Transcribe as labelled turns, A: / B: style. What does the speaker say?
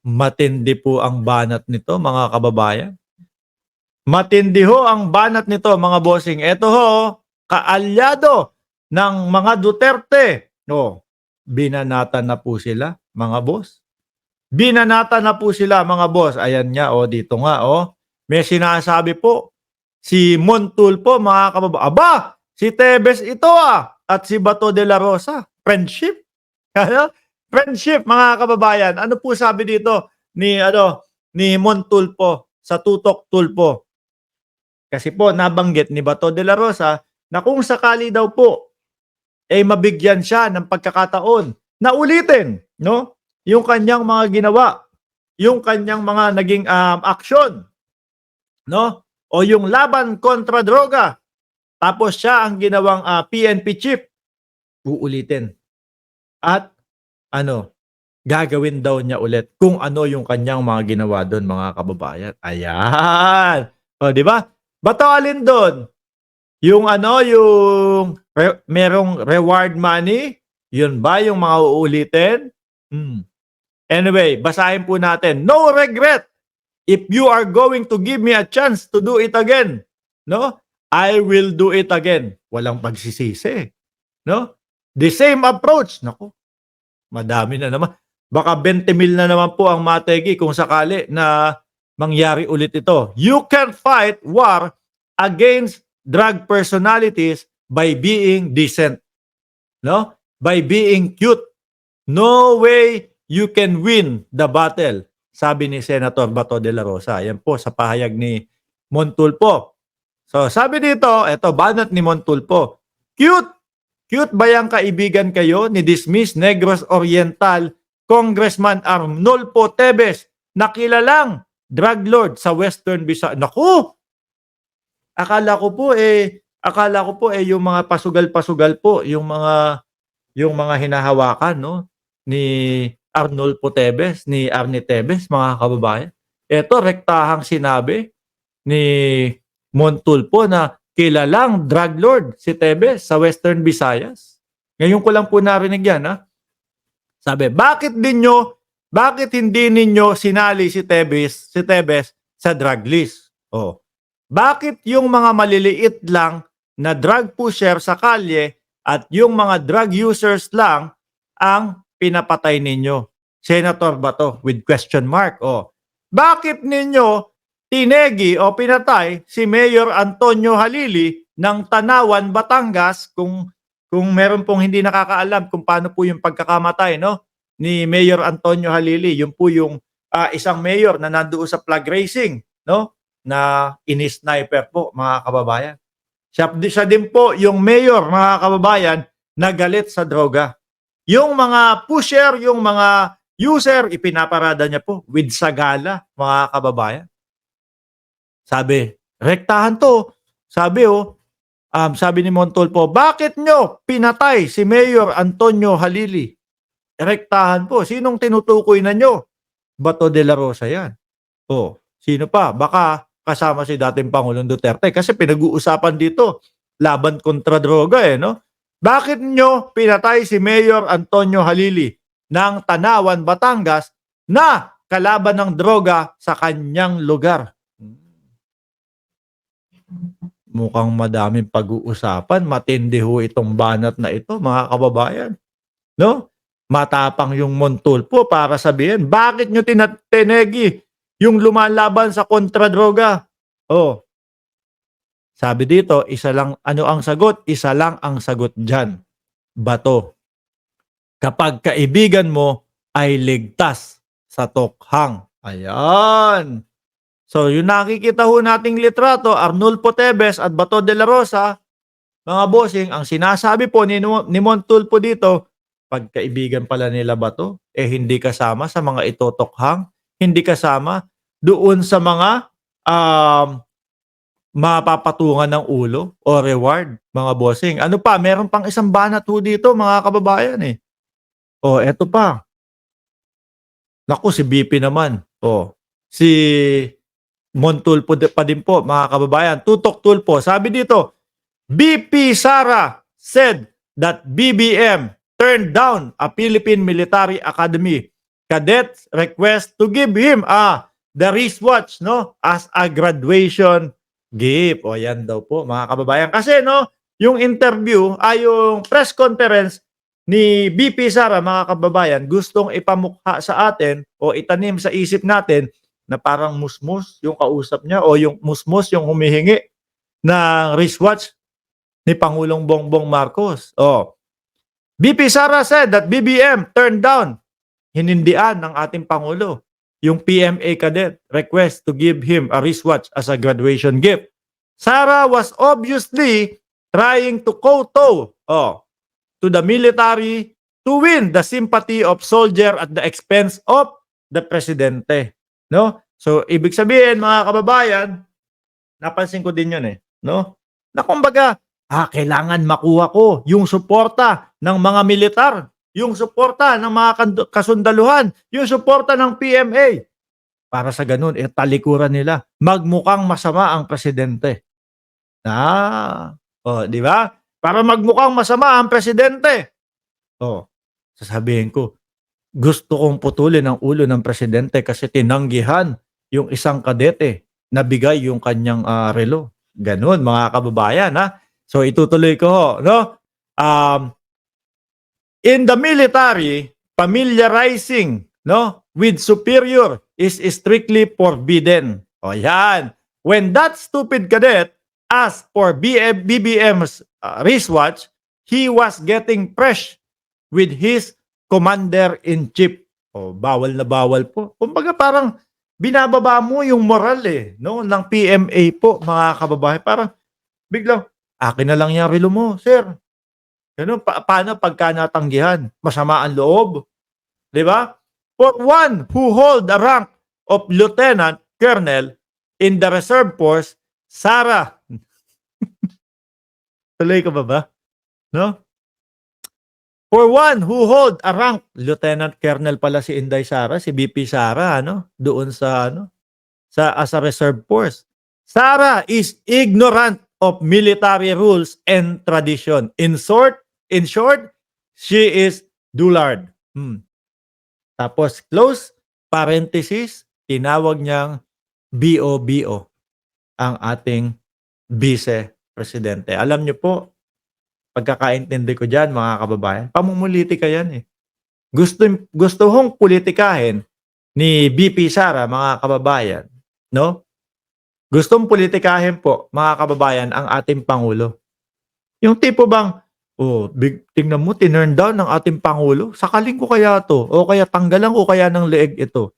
A: Matindi po ang banat nito, mga kababayan. Matindi ho ang banat nito, mga bossing. Ito ho, kaalyado ng mga Duterte. Oh, binanatan na po sila, mga boss. Binanatan na po sila, mga boss. Ayan nga, oh, dito nga, oh. May sinasabi po, si Montulfo, mga kababayan. Aba, si Tebes ito at si Bato de la Rosa. Friendship. Ano? Friendship, mga kababayan. Ano po sabi dito ni Montulfo sa Tutok Tulfo? Kasi po nabanggit ni Bato de la Rosa na kung sakali daw po mabigyan siya ng pagkakataon na ulitin, no, yung kanyang mga ginawa, yung kanyang mga naging aksyon, no, o yung laban kontra droga, tapos siya ang ginawang PNP chief, uulitin. At gagawin daw niya ulit kung ano yung kanyang mga ginawa doon, mga kababayan. Ayan. O, di ba? Bato alin doon? Yung merong reward money? Yun ba yung mga uulitin? Anyway, basahin po natin. No regret. If you are going to give me a chance to do it again, no? I will do it again. Walang pagsisisi. No? The same approach. Naku, madami na naman. Baka 20 mil na naman po ang mategi kung sakali na mangyari ulit ito. You can fight war against drug personalities by being decent. No? By being cute. No way you can win the battle. Sabi ni Senator Bato de la Rosa. Yan po sa pahayag ni Montulfo. So sabi dito, eto banat ni Montulfo. Cute. Cute ba yung kaibigan kayo ni Dismiss Negros Oriental Congressman Arnolfo Tebes na kilalang drug lord sa Western Visayas? Naku! Akala ko po yung mga pasugal-pasugal po, yung mga hinahawakan, no, ni Arnolfo Tebes, ni Arnie Tebes, mga kababayan. Ito, rektahang sinabi ni Montulfo na kilalang drug lord si Tebes sa Western Visayas. Ngayon ko lang po narinig yan, ha? Sabi, bakit hindi ninyo sinali si Tebes sa drug list? Oh. Bakit yung mga maliliit lang na drug pusher sa kalye at yung mga drug users lang ang pinapatay ninyo? Senator Bato with question mark. Oh. Bakit ninyo tinegi o pinatay si Mayor Antonio Halili ng Tanawan, Batangas, kung meron pong hindi nakakaalam kung paano po yung pagkakamatay, no, ni Mayor Antonio Halili? Yun po yung isang mayor na nandoon sa flag racing, no, na ini-sniper po, mga kababayan. Siya din po yung mayor, mga kababayan, na galit sa droga. Yung mga pusher, yung mga user, ipinaparada niya po with sagala, mga kababayan. Sabi, rektahan to. Sabi sabi ni Montulfo, bakit nyo pinatay si Mayor Antonio Halili? Rektahan po. Sinong tinutukoy na nyo? Bato de la Rosa yan. O, sino pa? Baka kasama si dating Pangulong Duterte kasi pinag-uusapan dito laban kontra droga, no? Bakit nyo pinatay si Mayor Antonio Halili ng Tanawan, Batangas na kalaban ng droga sa kanyang lugar? Mukhang madaming pag-uusapan. Matindi ho itong banat na ito, mga kababayan. No? Matapang yung Montulfo para sabihin, bakit nyo tinegi yung lumalaban sa kontra-droga? Oh. Sabi dito, isa lang, ano ang sagot? Isa lang ang sagot dyan. Bato. Kapag kaibigan mo ay ligtas sa tokhang. Ayan. So, yung nakikita ho nating litrato, Arnolfo Tebes at Bato de la Rosa, mga bossing, ang sinasabi po ni Montulfo dito, pagkaibigan pala nila Bato, hindi kasama sa mga itotokhang, hindi kasama doon sa mga mapapatungan ng ulo o reward, mga bossing. Ano pa, meron pang isang banat ho dito, mga kababayan O, eto pa. Naku, si BP naman. O, si Montulfo pa din po, mga kababayan. Tutok Tulfo. Sabi dito, BP Sara said that BBM turned down a Philippine Military Academy cadets request to give him the wristwatch, no, as a graduation gift. O yan daw po mga kababayan. Kasi no, yung interview ay yung press conference ni BP Sara mga kababayan, gustong ipamukha sa atin o itanim sa isip natin na parang musmus yung kausap niya o yung musmus yung humihingi ng wristwatch ni Pangulong Bongbong Marcos. Oh, BP Sara said that BBM turned down, hinindian ng ating Pangulo, yung PMA cadet request to give him a wristwatch as a graduation gift. Sara was obviously trying to kowtow to the military to win the sympathy of soldier at the expense of the presidente. No? So, ibig sabihin, mga kababayan, napansin ko din yun no? Na kumbaga, kailangan makuha ko yung suporta ng mga militar, yung suporta ng mga kasundaluhan, yung suporta ng PMA. Para sa ganun, talikuran nila. Magmukhang masama ang presidente. Di ba? Para magmukhang masama ang presidente. Sasabihin ko, gusto kong putulin ang ulo ng presidente kasi tinanggihan yung isang kadete na bigay yung kanyang relo. Ganun, mga kababayan, So, itutuloy ko, no? In the military, familiarizing, no, with superior is strictly forbidden. O yan. When that stupid cadet asked for BBM's wristwatch, he was getting fresh with his commander-in-chief. Bawal na bawal po. Kumbaga parang binababa mo yung moral no, ng PMA po, mga kababayan. Parang biglang, akin na lang yung relo mo, sir. Ganun, paano pagka natanggihan? Masama ang loob. Di ba? For one who hold the rank of lieutenant colonel in the reserve force, Sara. Tuloy ko ba? No? For one who hold a rank, lieutenant colonel pala si Inday Sara, si BP Sara, doon sa as a reserve force. Sara is ignorant of military rules and tradition. In short, she is dullard. Tapos close parenthesis, tinawag niyang BOBO ang ating vice presidente. Alam niyo po, pagkakaintindi ko diyan, mga kababayan, pamumulitika yan Gusto hong politikahin ni BP Sara, mga kababayan, no? Gustong politikahin po, mga kababayan, ang ating Pangulo. Yung tipo bang, tingnan mo, tinurn down ng ating Pangulo. Sakaling ko kaya to, o kaya tanggalan ko kaya ng leeg ito.